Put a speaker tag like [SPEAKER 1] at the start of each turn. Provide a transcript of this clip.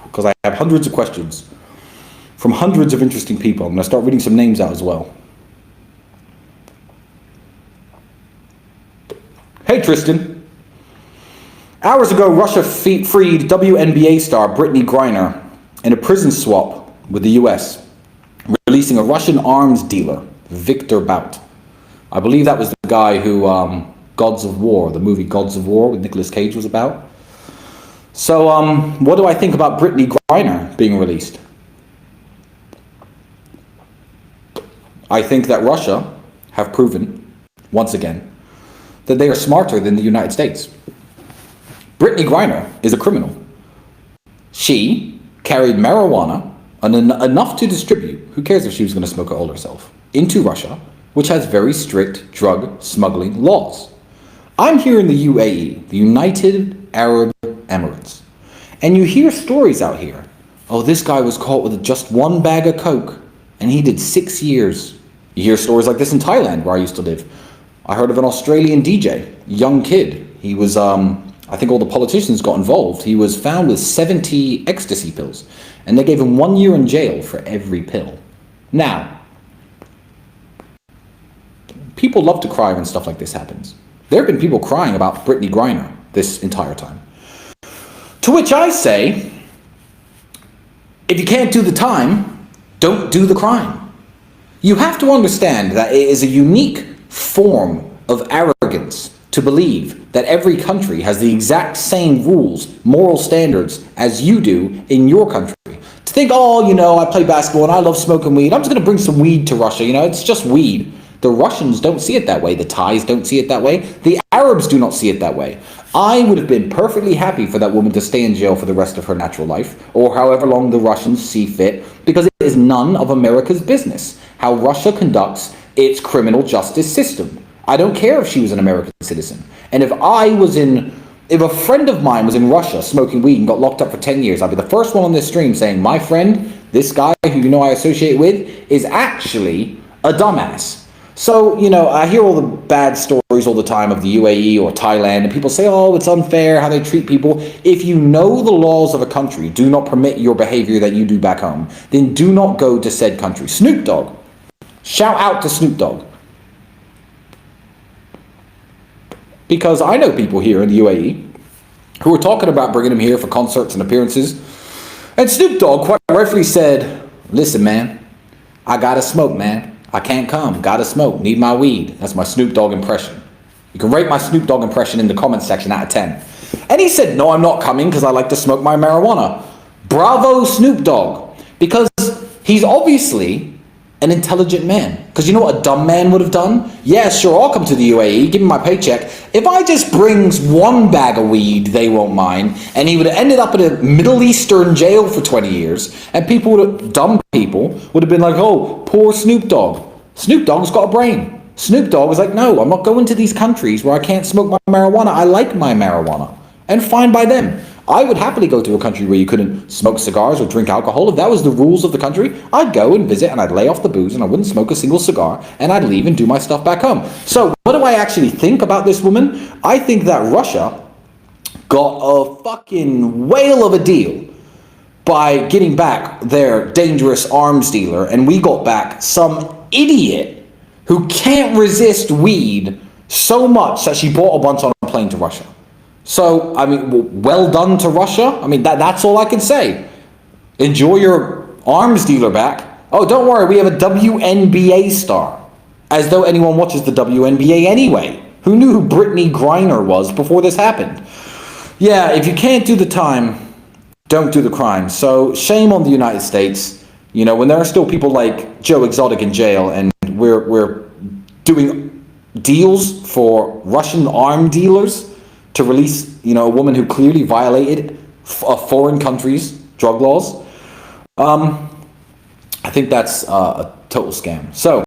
[SPEAKER 1] because I have hundreds of questions from hundreds of interesting people. I'm going to start reading some names out as well. Hey, Tristan. Hours ago, Russia freed WNBA star Brittney Griner in a prison swap with the US, releasing a Russian arms dealer, Victor Bout. I believe that was the guy who Gods of War, the movie Gods of War with Nicolas Cage was about. So what do I think about Brittney Griner being released? I think that Russia have proven, once again, that they are smarter than the United States. Brittney Griner is a criminal. She carried marijuana, enough to distribute, who cares if she was going to smoke it all herself, into Russia, which has very strict drug smuggling laws. I'm here in the UAE, the United Arab Emirates, and you hear stories out here. Oh, this guy was caught with just one bag of coke, and he did 6 years. You hear stories like this in Thailand, where I used to live. I heard of an Australian DJ, young kid. He was, I think all the politicians got involved. He was found with 70 ecstasy pills, and they gave him 1 year in jail for every pill. Now, people love to cry when stuff like this happens. There have been people crying about Brittney Griner this entire time. To which I say, if you can't do the time, don't do the crime. You have to understand that it is a unique form of arrogance to believe that every country has the exact same rules, moral standards as you do in your country. To think, oh, you know, I play basketball and I love smoking weed. I'm just going to bring some weed to Russia. You know, it's just weed. The Russians don't see it that way. The Thais don't see it that way. The Arabs do not see it that way. I would have been perfectly happy for that woman to stay in jail for the rest of her natural life, or however long the Russians see fit, because it is none of America's business how Russia conducts its criminal justice system. I don't care if she was an American citizen. And if a friend of mine was in Russia smoking weed and got locked up for 10 years, I'd be the first one on this stream saying, my friend, this guy who you know I associate with, is actually a dumbass. So, you know, I hear all the bad stories all the time of the UAE or Thailand, and people say, oh, it's unfair how they treat people. If you know the laws of a country do not permit your behavior that you do back home, then do not go to said country. Snoop Dogg. Shout out to Snoop Dogg. Because I know people here in the UAE who are talking about bringing him here for concerts and appearances. And Snoop Dogg quite rightfully said, listen, man, I gotta smoke, man. I can't come, gotta smoke, need my weed. That's my Snoop Dogg impression. You can rate my Snoop Dogg impression in the comment section out of 10. And he said, no, I'm not coming because I like to smoke my marijuana. Bravo, Snoop Dogg. Because he's obviously an intelligent man. Because you know what a dumb man would have done? Yeah, sure, I'll come to the UAE, give me my paycheck. If I just brings one bag of weed, they won't mind. And he would have ended up in a Middle Eastern jail for 20 years. And people would have, dumb people, would have been like, oh, poor Snoop Dogg. Snoop Dogg's got a brain. Snoop Dogg was like, no, I'm not going to these countries where I can't smoke my marijuana. I like my marijuana. And fine by them. I would happily go to a country where you couldn't smoke cigars or drink alcohol. If that was the rules of the country, I'd go and visit and I'd lay off the booze and I wouldn't smoke a single cigar and I'd leave and do my stuff back home. So what do I actually think about this woman? I think that Russia got a fucking whale of a deal by getting back their dangerous arms dealer, and we got back some idiot who can't resist weed so much that she bought a bunch on a plane to Russia. So, I mean, well done to Russia. I mean, that's all I can say. Enjoy your arms dealer back. Oh, don't worry, we have a WNBA star. As though anyone watches the WNBA anyway. Who knew who Brittney Griner was before this happened? Yeah, if you can't do the time, don't do the crime. So, shame on the United States. You know, when there are still people like Joe Exotic in jail and we're doing deals for Russian arm dealers to release, you know, a woman who clearly violated a foreign country's drug laws. I think that's a total scam. So